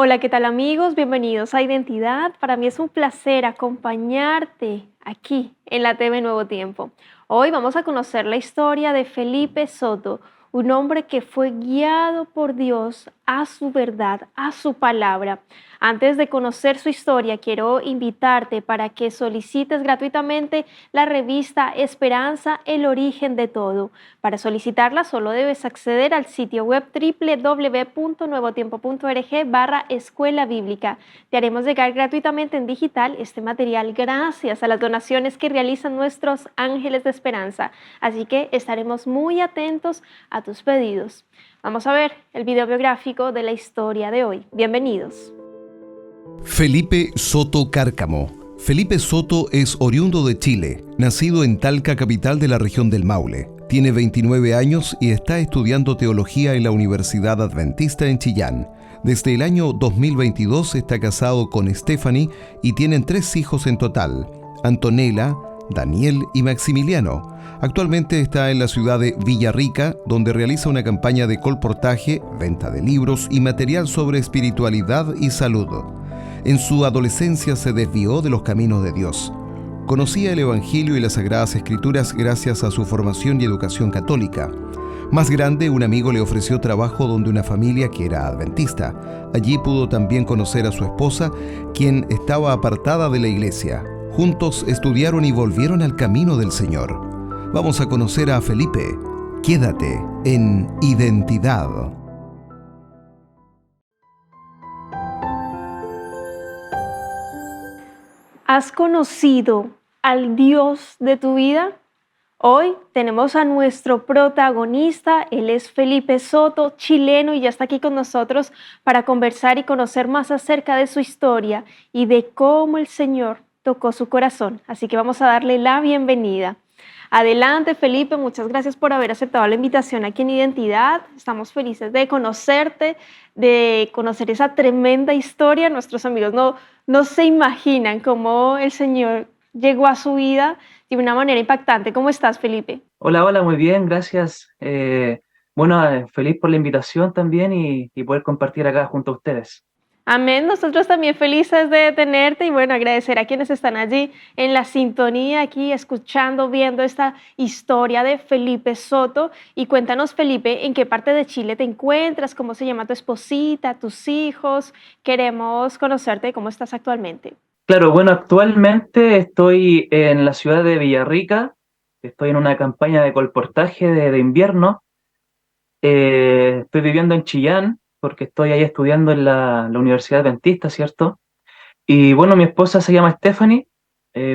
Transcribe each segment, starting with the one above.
Hola, ¿qué tal amigos? Bienvenidos a Identidad. Para mí es un placer acompañarte aquí en la TV Nuevo Tiempo. Hoy vamos a conocer la historia de Felipe Soto, un hombre que fue guiado por Dios a su verdad, a su palabra. Antes de conocer su historia, quiero invitarte para que solicites gratuitamente la revista Esperanza, el origen de todo. Para solicitarla solo debes acceder al sitio web www.nuevotiempo.org/escuela bíblica. Te haremos llegar gratuitamente en digital este material gracias a las donaciones que realizan nuestros ángeles de esperanza. Así que estaremos muy atentos a tus pedidos. Vamos a ver el video biográfico de la historia de hoy. Bienvenidos. Felipe Soto Cárcamo. Felipe Soto es oriundo de Chile, nacido en Talca, capital de la región del Maule. Tiene 29 años y está estudiando teología en la Universidad Adventista en Chillán. Desde el año 2022 está casado con Stephanie y tienen 3 hijos en total: Antonella, Daniel y Maximiliano. Actualmente está en la ciudad de Villarrica, donde realiza una campaña de colportaje, venta de libros y material sobre espiritualidad y salud. En su adolescencia se desvió de los caminos de Dios. Conocía el Evangelio y las Sagradas Escrituras gracias a su formación y educación católica. Más grande, un amigo le ofreció trabajo donde una familia que era adventista. Allí pudo también conocer a su esposa, quien estaba apartada de la iglesia. Juntos estudiaron y volvieron al camino del Señor. Vamos a conocer a Felipe. Quédate en Identidad. ¿Has conocido al Dios de tu vida? Hoy tenemos a nuestro protagonista. Él es Felipe Soto, chileno, y ya está aquí con nosotros para conversar y conocer más acerca de su historia y de cómo el Señor tocó su corazón. Así que vamos a darle la bienvenida. Adelante, Felipe, muchas gracias por haber aceptado la invitación aquí en Identidad. Estamos felices de conocerte, de conocer esa tremenda historia. Nuestros amigos no se imaginan cómo el Señor llegó a su vida de una manera impactante. ¿Cómo estás, Felipe? Hola, muy bien, gracias. Feliz por la invitación también y poder compartir acá junto a ustedes. Amén, nosotros también felices de tenerte y bueno, agradecer a quienes están allí en la sintonía, aquí escuchando, viendo esta historia de Felipe Soto. Y cuéntanos, Felipe, ¿en qué parte de Chile te encuentras? ¿Cómo se llama tu esposita, tus hijos? Queremos conocerte, ¿cómo estás actualmente? Claro, bueno, actualmente estoy en la ciudad de Villarrica, estoy en una campaña de colportaje de invierno. Estoy viviendo en Chillán porque estoy ahí estudiando en la Universidad Adventista, ¿cierto? Y bueno, mi esposa se llama Stephanie,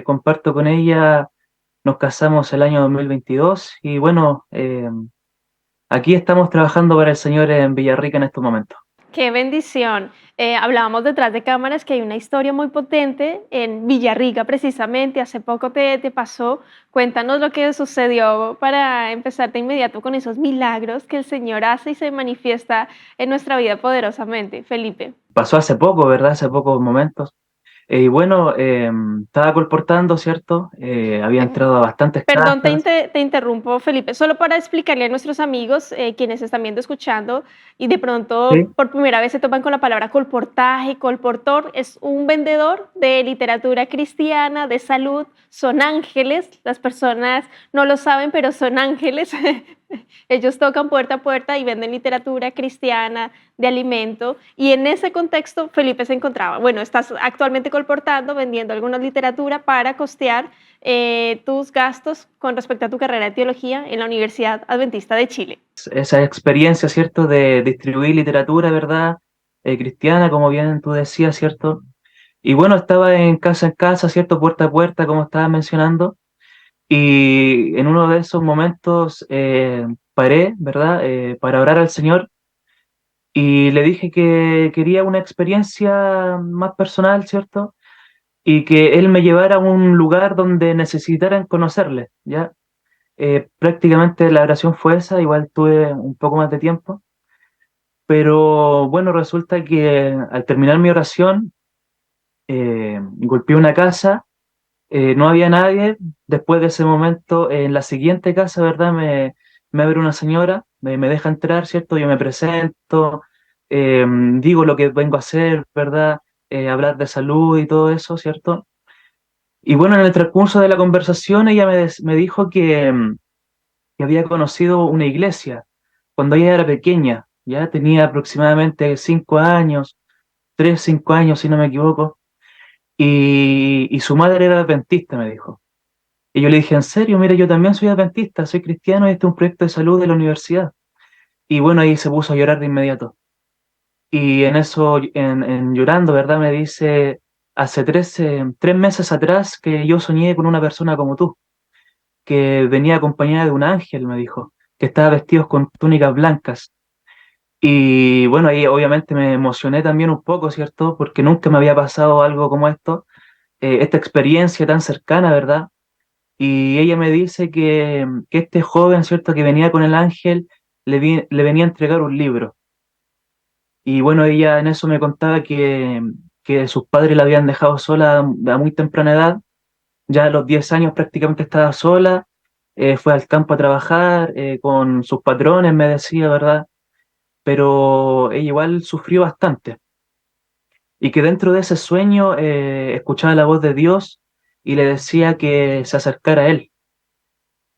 comparto con ella, nos casamos el año 2022 y bueno, aquí estamos trabajando para el Señor en Villarrica en estos momentos. Qué bendición. Hablábamos detrás de cámaras que hay una historia muy potente en Villarrica, precisamente. Hace poco te pasó. Cuéntanos lo que sucedió para empezar de inmediato con esos milagros que el Señor hace y se manifiesta en nuestra vida poderosamente. Felipe. Pasó hace poco, ¿verdad? Hace pocos momentos. Y bueno, estaba colportando, ¿cierto? Había Eh, entrado a bastantes Perdón, casas. te interrumpo, Felipe, solo para explicarle a nuestros amigos, quienes están viendo, escuchando, y de pronto ¿Sí? por primera vez se topan con la palabra colportaje. Colportor es un vendedor de literatura cristiana, de salud, son ángeles, las personas no lo saben, pero son ángeles. Ellos tocan puerta a puerta y venden literatura cristiana, de alimento, y en ese contexto Felipe se encontraba. Bueno, estás actualmente colportando, vendiendo alguna literatura para costear tus gastos con respecto a tu carrera de teología en la Universidad Adventista de Chile. Esa experiencia, ¿cierto? De distribuir literatura, ¿verdad? Cristiana, como bien tú decías, ¿cierto? Y bueno, estaba en casa, ¿cierto? Puerta a puerta, como estabas mencionando. Y en uno de esos momentos paré, ¿verdad? Para orar al Señor y le dije que quería una experiencia más personal, ¿cierto? Y que Él me llevara a un lugar donde necesitaran conocerle, ¿ya? Prácticamente la oración fue esa, igual tuve un poco más de tiempo, pero bueno, resulta que al terminar mi oración, golpeé una casa, no había nadie. Después de ese momento, en la siguiente casa, ¿verdad? Me abre una señora, me deja entrar, ¿cierto? Yo me presento, digo lo que vengo a hacer, ¿verdad? Hablar de salud y todo eso, ¿cierto? Y bueno, en el transcurso de la conversación ella me dijo que había conocido una iglesia cuando ella era pequeña, ya tenía aproximadamente 5 años, 3, 5 años, si no me equivoco, y su madre era adventista, me dijo. Y yo le dije, ¿en serio? Mira, yo también soy adventista, soy cristiano y este es un proyecto de salud de la universidad. Y bueno, ahí se puso a llorar de inmediato. Y en eso, en llorando, ¿verdad? Me dice, hace 3 meses atrás que yo soñé con una persona como tú, que venía acompañada de un ángel, me dijo, que estaba vestido con túnicas blancas. Y bueno, ahí obviamente me emocioné también un poco, ¿cierto? Porque nunca me había pasado algo como esto, esta experiencia tan cercana, ¿verdad? Y ella me dice que este joven, ¿cierto? Que venía con el ángel, le venía a entregar un libro. Y bueno, ella en eso me contaba que sus padres la habían dejado sola a muy temprana edad, ya a los 10 años prácticamente estaba sola, fue al campo a trabajar con sus patrones, me decía, ¿verdad? Pero ella igual sufrió bastante y que dentro de ese sueño escuchaba la voz de Dios y le decía que se acercara a él.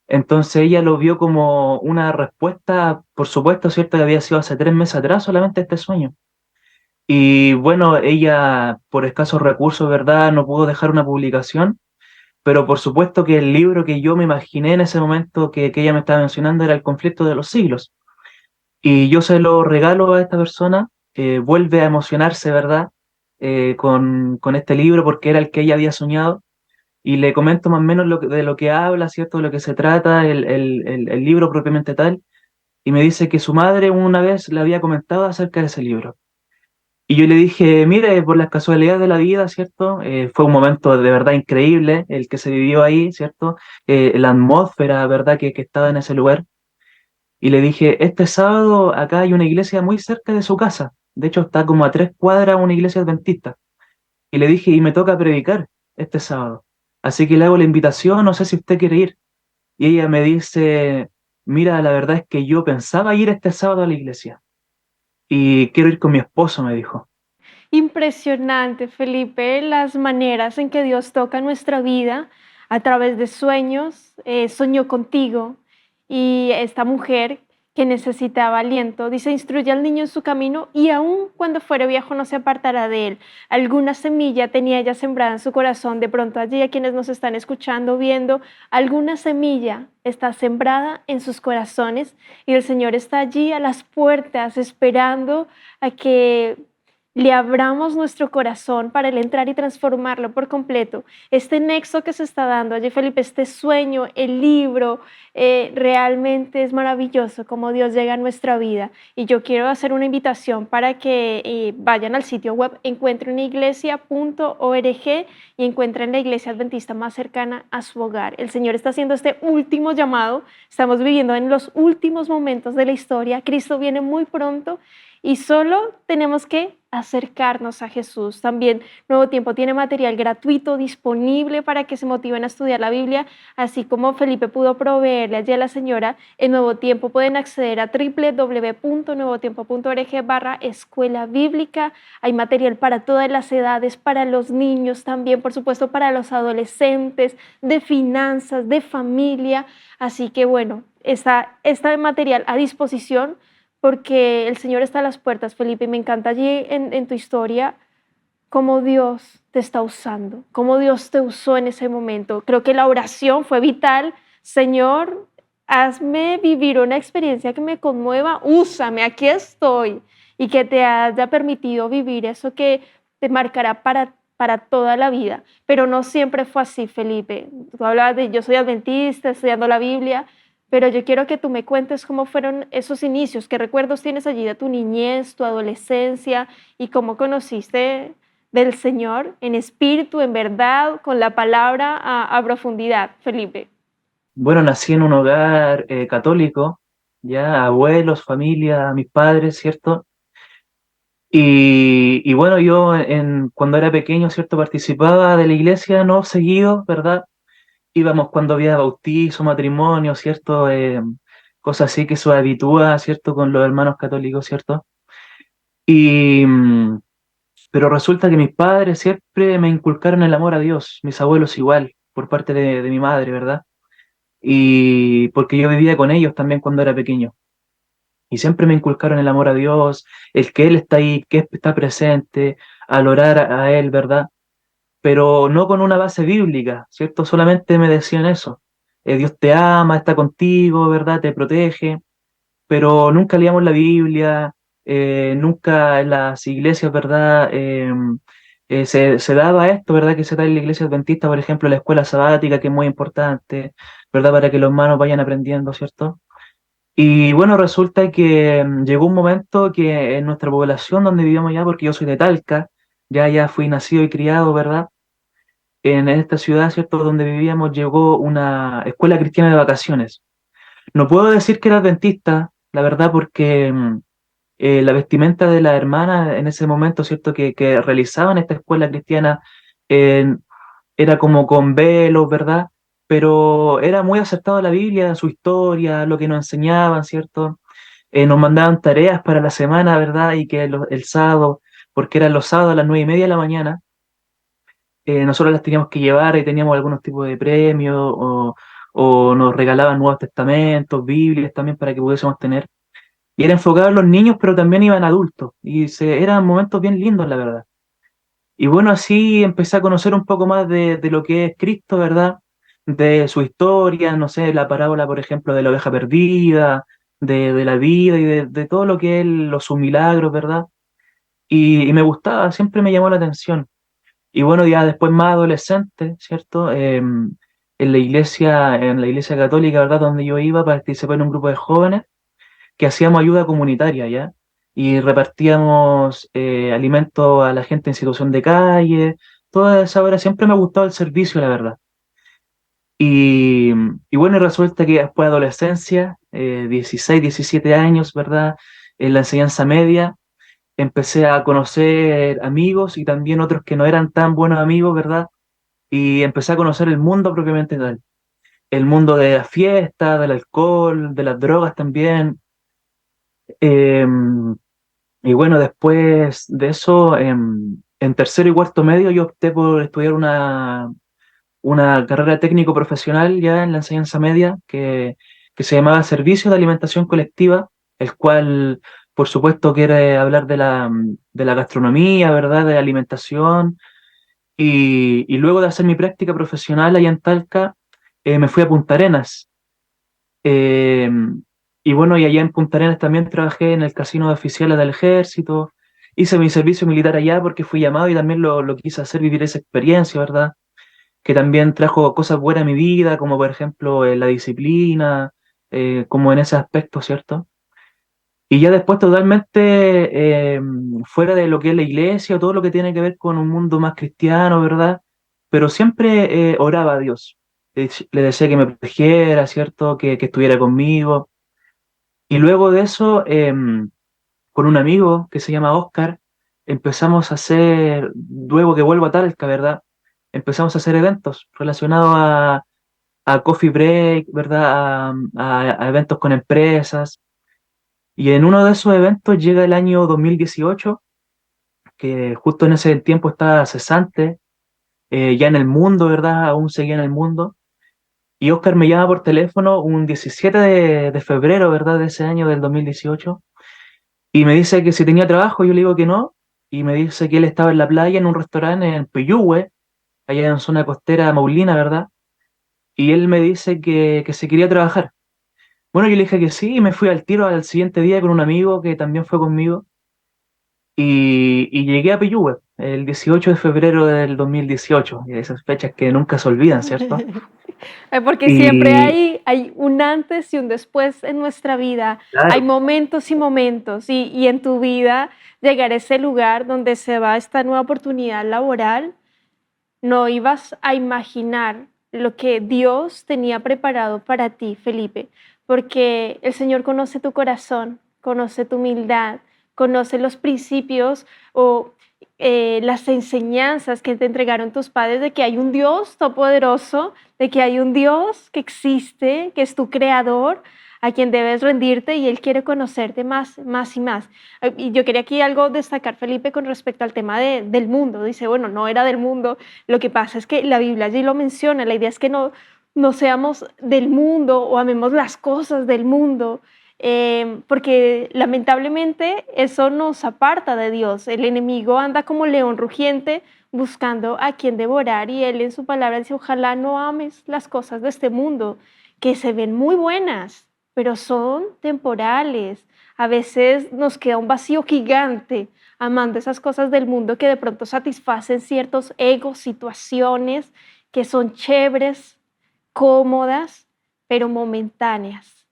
Entonces ella lo vio como una respuesta, por supuesto, ¿cierto? Que había sido hace 3 meses atrás solamente este sueño. Y bueno, ella por escasos recursos, ¿verdad? No pudo dejar una publicación, pero por supuesto que el libro que yo me imaginé en ese momento que ella me estaba mencionando era El conflicto de los siglos. Y yo se lo regalo a esta persona, vuelve a emocionarse, ¿verdad? Con este libro porque era el que ella había soñado. Y le comento más o menos de lo que habla, ¿cierto? De lo que se trata, el libro propiamente tal. Y me dice que su madre una vez le había comentado acerca de ese libro. Y yo le dije, mire, por las casualidades de la vida, ¿cierto? Fue un momento de verdad increíble el que se vivió ahí, ¿cierto? La atmósfera, ¿verdad? Que estaba en ese lugar. Y le dije, este sábado acá hay una iglesia muy cerca de su casa. De hecho, está como a 3 cuadras una iglesia adventista. Y le dije, y me toca predicar este sábado. Así que le hago la invitación, no sé si usted quiere ir. Y ella me dice, mira, la verdad es que yo pensaba ir este sábado a la iglesia. Y quiero ir con mi esposo, me dijo. Impresionante, Felipe, las maneras en que Dios toca nuestra vida a través de sueños. Soñó contigo y esta mujer que necesitaba aliento, dice, instruye al niño en su camino y aun cuando fuere viejo no se apartará de él. Alguna semilla tenía ella sembrada en su corazón. De pronto allí a quienes nos están escuchando, viendo, alguna semilla está sembrada en sus corazones y el Señor está allí a las puertas esperando a que le abramos nuestro corazón para él entrar y transformarlo por completo. Este nexo que se está dando allí, Felipe, este sueño, el libro, realmente es maravilloso cómo Dios llega a nuestra vida. Y yo quiero hacer una invitación para que vayan al sitio web encuentreniglesia.org y encuentren la iglesia adventista más cercana a su hogar. El Señor está haciendo este último llamado. Estamos viviendo en los últimos momentos de la historia. Cristo viene muy pronto y solo tenemos que acercarnos a Jesús. También Nuevo Tiempo tiene material gratuito disponible para que se motiven a estudiar la Biblia, así como Felipe pudo proveerle allí a la señora. En Nuevo Tiempo pueden acceder a www.nuevotiempo.org/escuela bíblica. Hay material para todas las edades, para los niños también, por supuesto, para los adolescentes, de finanzas, de familia. Así que bueno, está este material a disposición porque el Señor está a las puertas, Felipe, y me encanta allí en tu historia cómo Dios te está usando, cómo Dios te usó en ese momento. Creo que la oración fue vital. Señor, hazme vivir una experiencia que me conmueva, úsame, aquí estoy, y que te haya permitido vivir eso que te marcará para toda la vida. Pero no siempre fue así, Felipe. Tú hablabas de yo soy adventista, estudiando la Biblia, pero yo quiero que tú me cuentes cómo fueron esos inicios, qué recuerdos tienes allí de tu niñez, tu adolescencia y cómo conociste del Señor en espíritu, en verdad, con la palabra a profundidad, Felipe. Bueno, nací en un hogar católico, ya abuelos, familia, mis padres, ¿cierto? Y bueno, yo cuando era pequeño, ¿cierto? Participaba de la iglesia, no seguido, ¿verdad? Íbamos cuando había bautizo, matrimonio, ¿cierto? Cosas así que se habitúa, ¿cierto? Con los hermanos católicos, ¿cierto? Y, pero resulta que mis padres siempre me inculcaron el amor a Dios, mis abuelos igual, por parte de mi madre, ¿verdad? Y porque yo vivía con ellos también cuando era pequeño. Y siempre me inculcaron el amor a Dios, el que Él está ahí, que está presente, al orar a Él, ¿verdad? Pero no con una base bíblica, ¿cierto? Solamente me decían eso. Dios te ama, está contigo, ¿verdad? Te protege, pero nunca leíamos la Biblia, nunca en las iglesias, ¿verdad? Se daba esto, ¿verdad? Que se da en la iglesia adventista, por ejemplo, la escuela sabática, que es muy importante, ¿verdad? Para que los hermanos vayan aprendiendo, ¿cierto? Y bueno, resulta que llegó un momento que en nuestra población donde vivíamos ya, porque yo soy de Talca, ya fui nacido y criado, ¿verdad? En esta ciudad, ¿cierto? Donde vivíamos llegó una escuela cristiana de vacaciones. No puedo decir que era adventista, la verdad, porque la vestimenta de la hermana en ese momento, ¿cierto? Que realizaban esta escuela cristiana eh, era como con velos, ¿verdad? Pero era muy acertado a la Biblia, su historia, lo que nos enseñaban, ¿cierto? Nos mandaban tareas para la semana, ¿verdad? Y que el sábado, porque eran los sábados a las 9:30 de la mañana, nosotros las teníamos que llevar y teníamos algunos tipos de premios o nos regalaban Nuevos Testamentos, Biblias también para que pudiésemos tener. Y era enfocado en los niños, pero también iban adultos. Eran momentos bien lindos, la verdad. Y bueno, así empecé a conocer un poco más de lo que es Cristo, ¿verdad? De su historia, no sé, la parábola, por ejemplo, de la oveja perdida, de la vida y de todo lo que es sus milagros, ¿verdad? Y me gustaba, siempre me llamó la atención. Y bueno, ya después más adolescente, ¿cierto? En la iglesia católica, ¿verdad? Donde yo iba, participé en un grupo de jóvenes que hacíamos ayuda comunitaria, ¿ya? Y repartíamos alimentos a la gente en situación de calle, toda esa hora. Siempre me ha gustado el servicio, la verdad. Y, y bueno, y resulta que después de adolescencia, 16, 17 años, ¿verdad? En la enseñanza media, empecé a conocer amigos y también otros que no eran tan buenos amigos, ¿verdad? Y empecé a conocer el mundo propiamente tal. El mundo de la fiesta, del alcohol, de las drogas también. Eh, y bueno, después de eso, en tercero y cuarto medio, yo opté por estudiar una carrera técnico profesional ya en la enseñanza media que se llamaba Servicio de Alimentación Colectiva, el cual, por supuesto, quiere hablar de la gastronomía, ¿verdad? De la alimentación. Y luego de hacer mi práctica profesional allá en Talca, me fui a Punta Arenas. Eh, y bueno, y allá en Punta Arenas también trabajé en el casino de oficiales del ejército. Hice mi servicio militar allá porque fui llamado y también lo quise hacer, vivir esa experiencia, ¿verdad? Que también trajo cosas buenas a mi vida, como por ejemplo la disciplina, como en ese aspecto, ¿cierto? Y ya después totalmente fuera de lo que es la iglesia o todo lo que tiene que ver con un mundo más cristiano, ¿verdad? Pero siempre oraba a Dios. Le decía que me protegiera, ¿cierto? Que estuviera conmigo. Y luego de eso, con un amigo que se llama Oscar, empezamos a hacer, luego que vuelvo a Talca, ¿verdad? Empezamos a hacer eventos relacionados a coffee break, ¿verdad? A eventos con empresas. Y en uno de esos eventos llega el año 2018, que justo en ese tiempo estaba cesante, ya en el mundo, ¿verdad? Aún seguía en el mundo. Y Oscar me llama por teléfono un 17 de febrero, ¿verdad? De ese año del 2018. Y me dice que si tenía trabajo, yo le digo que no. Y me dice que él estaba en la playa, en un restaurante en Peyúgue, allá en zona costera Maulina, ¿verdad? Y él me dice que si quería trabajar. Bueno, yo le dije que sí y me fui al tiro al siguiente día con un amigo que también fue conmigo. Y llegué a Peyúgue el 18 de febrero del 2018, y esas fechas que nunca se olvidan, ¿cierto? Porque siempre Y hay un antes y un después en nuestra vida, hay claro, momentos y momentos, y en tu vida llegar a ese lugar donde se va esta nueva oportunidad laboral, no ibas a imaginar lo que Dios tenía preparado para ti, Felipe, porque el Señor conoce tu corazón, conoce tu humildad, conoce los principios o las enseñanzas que te entregaron tus padres de que hay un Dios todopoderoso, de que hay un Dios que existe, que es tu creador. a quien debes rendirte y Él quiere conocerte más, más y más. Y yo quería aquí algo destacar, Felipe, con respecto al tema del mundo. Dice, bueno, no era del mundo, lo que pasa es que la Biblia allí lo menciona, la idea es que no seamos del mundo o amemos las cosas del mundo, porque lamentablemente eso nos aparta de Dios. El enemigo anda como león rugiente buscando a quien devorar y Él en su palabra dice, ojalá no ames las cosas de este mundo, que se ven muy buenas, pero son temporales. A veces nos queda un vacío gigante amando esas cosas del mundo que de pronto satisfacen ciertos egos, situaciones que son chéveres, cómodas, pero momentáneas.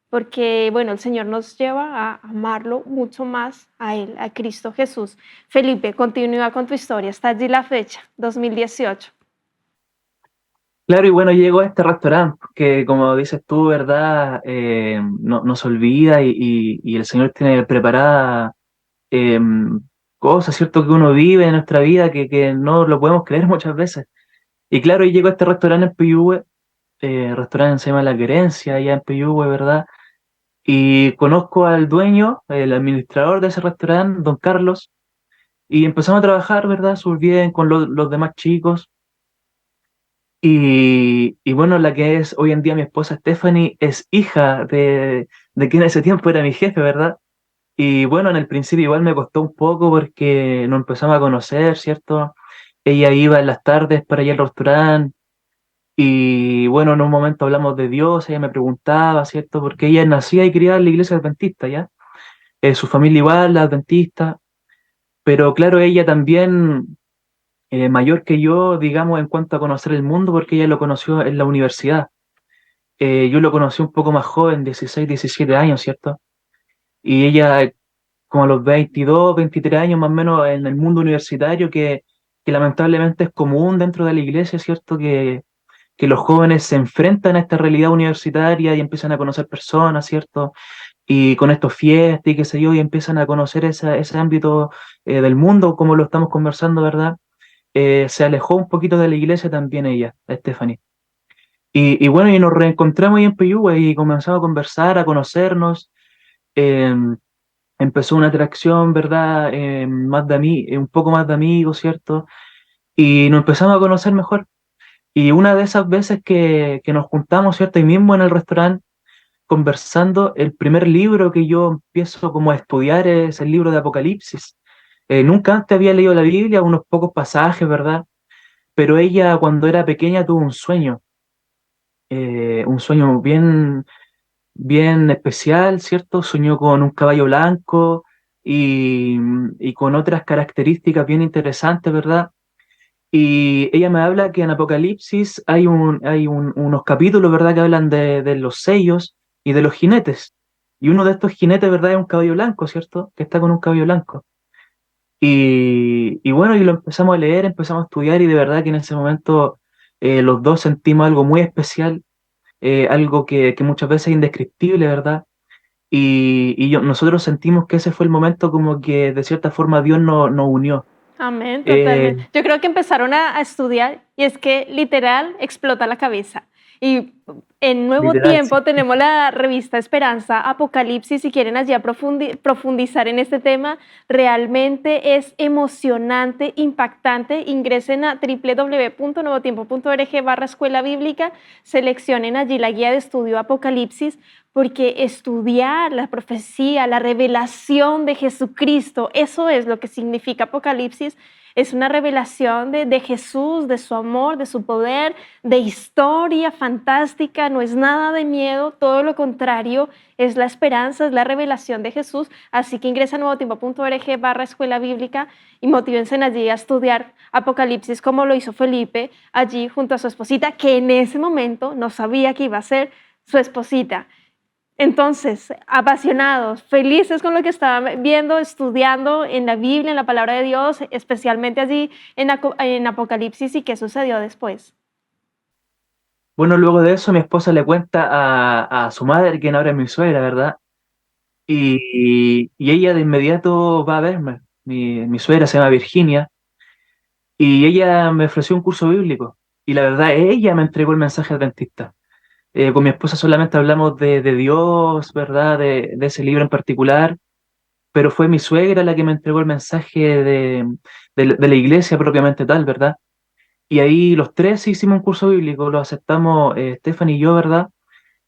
Porque, bueno, el Señor nos lleva a amarlo mucho más a Él, a Cristo Jesús. Felipe, continúa con tu historia. Está allí la fecha, 2018. Claro, y bueno, llegó a este restaurante que, como dices tú, ¿verdad? No se olvida y el Señor tiene preparada eh, cosas, ¿cierto? Que uno vive en nuestra vida que no lo podemos creer muchas veces. Y claro, y llegó a este restaurante en Peyúgue, restaurante se llama La Querencia, allá en Peyúgue, ¿verdad? Y conozco al dueño, el administrador de ese restaurante, don Carlos, y empezamos a trabajar, ¿verdad? Súper bien con los demás chicos. Y bueno, la que es hoy en día mi esposa Stephanie es hija de quien en ese tiempo era mi jefe, ¿verdad? Y bueno, en el principio igual me costó un poco porque nos empezamos a conocer, ¿cierto? Ella iba en las tardes para allá al restaurante y bueno, en un momento hablamos de Dios, ella me preguntaba, ¿cierto? Porque ella nacía y criada en la iglesia adventista, ¿ya? Su familia igual, la adventista, pero claro, ella también mayor que yo, digamos, en cuanto a conocer el mundo, porque ella lo conoció en la universidad. Yo lo conocí un poco más joven, 16, 17 años, ¿cierto? Y ella, como a los 22, 23 años más o menos, en el mundo universitario, que lamentablemente es común dentro de la iglesia, ¿cierto? Que los jóvenes se enfrentan a esta realidad universitaria y empiezan a conocer personas, ¿cierto? Y con estos fiestas y qué sé yo, y empiezan a conocer ese ámbito del mundo, como lo estamos conversando, ¿verdad? Se alejó un poquito de la iglesia también ella, Stephanie. Y bueno, y nos reencontramos ahí en Peyúgue y comenzamos a conversar, a conocernos. eh, Empezó una atracción, ¿verdad? Más de un poco más de amigos, ¿cierto? Y nos empezamos a conocer mejor. Y una de esas veces que nos juntamos, ¿cierto? Ahí mismo en el restaurante, conversando, el primer libro que yo empiezo como a estudiar es el libro de Apocalipsis. Nunca antes había leído la Biblia, unos pocos pasajes, ¿verdad? Pero ella cuando era pequeña tuvo un sueño bien, bien especial, ¿cierto? Soñó con un caballo blanco y, y con otras características bien interesantes, ¿verdad? Y ella me habla que en Apocalipsis unos capítulos, ¿verdad?, que hablan de los sellos y de los jinetes. Y uno de estos jinetes, ¿verdad?, es un caballo blanco, ¿cierto? Que está con un caballo blanco. Y bueno, y lo empezamos a leer, empezamos a estudiar y de verdad que en ese momento los dos sentimos algo muy especial, algo que muchas veces es indescriptible, ¿verdad? Nosotros sentimos que ese fue el momento como que de cierta forma Dios nos unió. Amén, Eh, totalmente. Yo creo que empezaron a estudiar y es que literal explota la cabeza. Y en Nuevo Literal, sí. Tiempo tenemos la revista Esperanza Apocalipsis, si quieren allí profundizar en este tema, realmente es emocionante, impactante. Ingresen a www.nuevotiempo.org/escuela bíblica, seleccionen allí la guía de estudio Apocalipsis, porque estudiar la profecía, la revelación de Jesucristo, eso es lo que significa Apocalipsis. Es una revelación de Jesús, de su amor, de su poder, de historia fantástica, no es nada de miedo, todo lo contrario, es la esperanza, es la revelación de Jesús. Así que ingresa a nuevotiempo.org/escuela bíblica y motívense allí a estudiar Apocalipsis como lo hizo Felipe allí junto a su esposita, que en ese momento no sabía que iba a ser su esposita. Entonces, apasionados, felices con lo que estaban viendo, estudiando en la Biblia, en la palabra de Dios, especialmente allí en Apocalipsis, y qué sucedió después. Bueno, luego de eso mi esposa le cuenta a su madre, quien ahora es mi suegra, ¿verdad? Y ella de inmediato va a verme. Mi suegra se llama Virginia y ella me ofreció un curso bíblico. Y la verdad, ella me entregó el mensaje adventista. Con mi esposa solamente hablamos de Dios, ¿verdad? De ese libro en particular, pero fue mi suegra la que me entregó el mensaje de la iglesia propiamente tal, ¿verdad? Y ahí los tres hicimos un curso bíblico, lo aceptamos Estefan y yo, ¿verdad?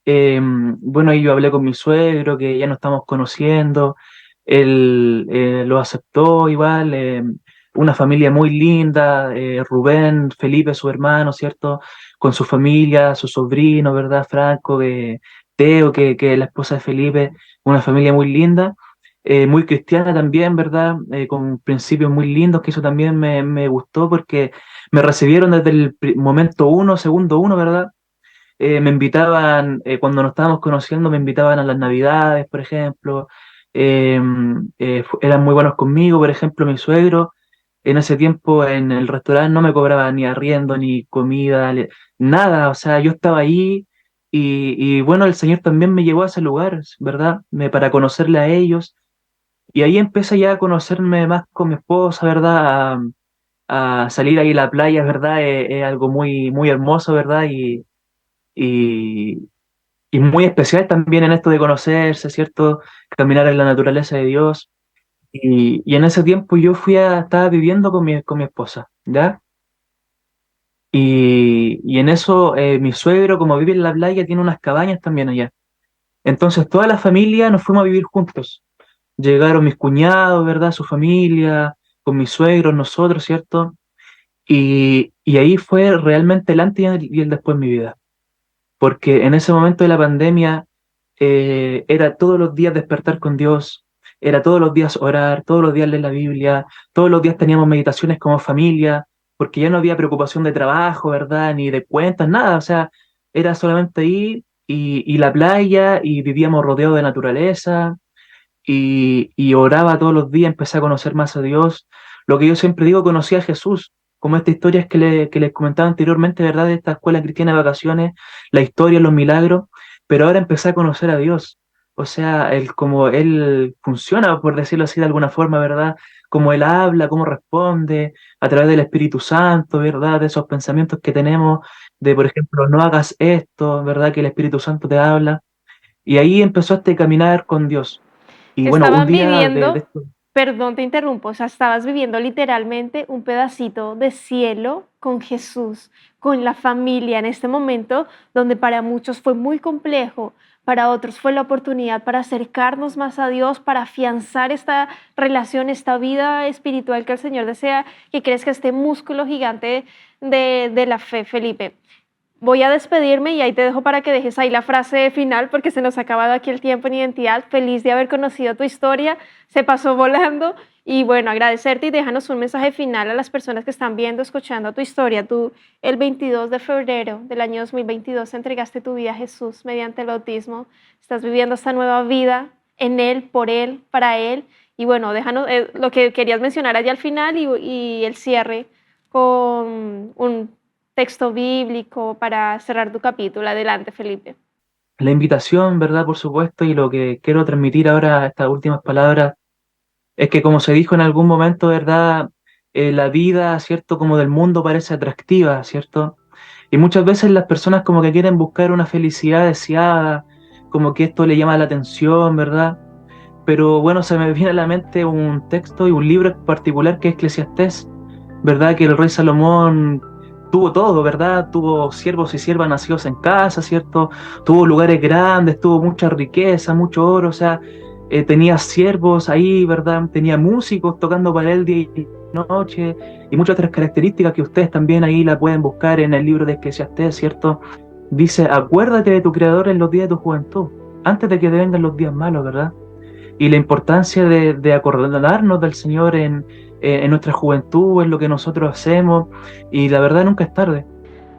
Bueno, ahí yo hablé con mi suegro, que ya nos estamos conociendo, él lo aceptó igual, una familia muy linda, Rubén, Felipe, su hermano, ¿cierto? Con su familia, su sobrino, ¿verdad? Franco, Teo, que es la esposa de Felipe, una familia muy linda, muy cristiana también, ¿verdad? Con principios muy lindos, que eso también me gustó porque me recibieron desde el momento uno, segundo uno, ¿verdad? Me invitaban, cuando nos estábamos conociendo, me invitaban a las Navidades, por ejemplo. Eran muy buenos conmigo, por ejemplo, mi suegro. En ese tiempo en el restaurante no me cobraba ni arriendo, ni comida, nada. O sea, yo estaba ahí y bueno, el Señor también me llevó a ese lugar, ¿verdad? Para conocerle a ellos. Y ahí empecé ya a conocerme más con mi esposa, ¿verdad? A salir ahí a la playa, ¿verdad? Es algo muy, muy hermoso, ¿verdad? Y, y muy especial también en esto de conocerse, ¿cierto? Caminar en la naturaleza de Dios. Y en ese tiempo yo estaba viviendo con mi esposa, ¿ya? Y en eso mi suegro, como vive en la playa, tiene unas cabañas también allá. Entonces toda la familia nos fuimos a vivir juntos. Llegaron mis cuñados, ¿verdad? Su familia, con mis suegros, nosotros, ¿cierto? Y ahí fue realmente el antes y el después en mi vida. Porque en ese momento de la pandemia era todos los días despertar con Dios, era todos los días orar, todos los días leer la Biblia, todos los días teníamos meditaciones como familia, porque ya no había preocupación de trabajo, ¿verdad? Ni de cuentas, nada, o sea, era solamente ahí y la playa y vivíamos rodeados de naturaleza y oraba todos los días, empecé a conocer más a Dios. Lo que yo siempre digo, conocí a Jesús, como estas historias que les comentaba anteriormente, ¿verdad? De esta escuela cristiana de vacaciones, la historia, los milagros, pero ahora empecé a conocer a Dios. O sea, como Él funciona, por decirlo así de alguna forma, ¿verdad? Cómo Él habla, cómo responde, a través del Espíritu Santo, ¿verdad? De esos pensamientos que tenemos, de, por ejemplo, no hagas esto, ¿verdad? Que el Espíritu Santo te habla. Y ahí empezó este caminar con Dios. Y bueno, un Estaban día de viviendo, esto, perdón, te interrumpo, o sea, estabas viviendo literalmente un pedacito de cielo con Jesús, con la familia en este momento donde para muchos fue muy complejo, para otros fue la oportunidad para acercarnos más a Dios, para afianzar esta relación, esta vida espiritual que el Señor desea que crezca este músculo gigante de la fe, Felipe. Voy a despedirme y ahí te dejo para que dejes ahí la frase final porque se nos ha acabado aquí el tiempo en identidad. Feliz de haber conocido tu historia, se pasó volando y bueno, agradecerte y déjanos un mensaje final a las personas que están viendo, escuchando tu historia. Tú el 22 de febrero del año 2022 entregaste tu vida a Jesús mediante el bautismo. Estás viviendo esta nueva vida en Él, para Él. Y bueno, déjanos lo que querías mencionar allá al final y el cierre con un texto bíblico para cerrar tu capítulo. Adelante, Felipe. la invitación, ¿verdad? Por supuesto, y lo que quiero transmitir ahora, estas últimas palabras, es que como se dijo en algún momento, ¿verdad? La vida, ¿cierto? Como del mundo parece atractiva, ¿cierto? Y muchas veces las personas como que quieren buscar una felicidad deseada, como que esto le llama la atención, ¿verdad? Pero bueno, se me viene a la mente un texto y un libro en particular que es Eclesiastés, ¿verdad? Que el rey Salomón tuvo todo, ¿verdad? Tuvo siervos y siervas nacidos en casa, ¿cierto? Tuvo lugares grandes, tuvo mucha riqueza, mucho oro, o sea, tenía siervos ahí, ¿verdad? Tenía músicos tocando para él día y noche y muchas otras características que ustedes también ahí la pueden buscar en el libro de Eclesiastés, ¿cierto? Dice, acuérdate de tu Creador en los días de tu juventud, antes de que te vengan los días malos, ¿verdad? Y la importancia de acordarnos del Señor en nuestra juventud, en lo que nosotros hacemos, y la verdad nunca es tarde.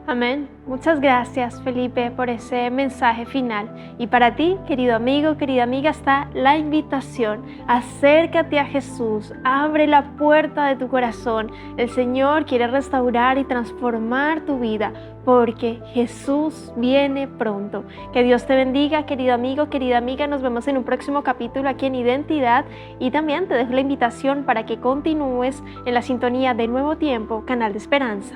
Amén. Muchas gracias, Felipe, por ese mensaje final. Y para ti, querido amigo, querida amiga, está la invitación. Acércate a Jesús, abre la puerta de tu corazón. El Señor quiere restaurar y transformar tu vida porque Jesús viene pronto. Que Dios te bendiga, querido amigo, querida amiga. Nos vemos en un próximo capítulo aquí en Identidad. Y también te dejo la invitación para que continúes en la sintonía de Nuevo Tiempo, Canal de Esperanza.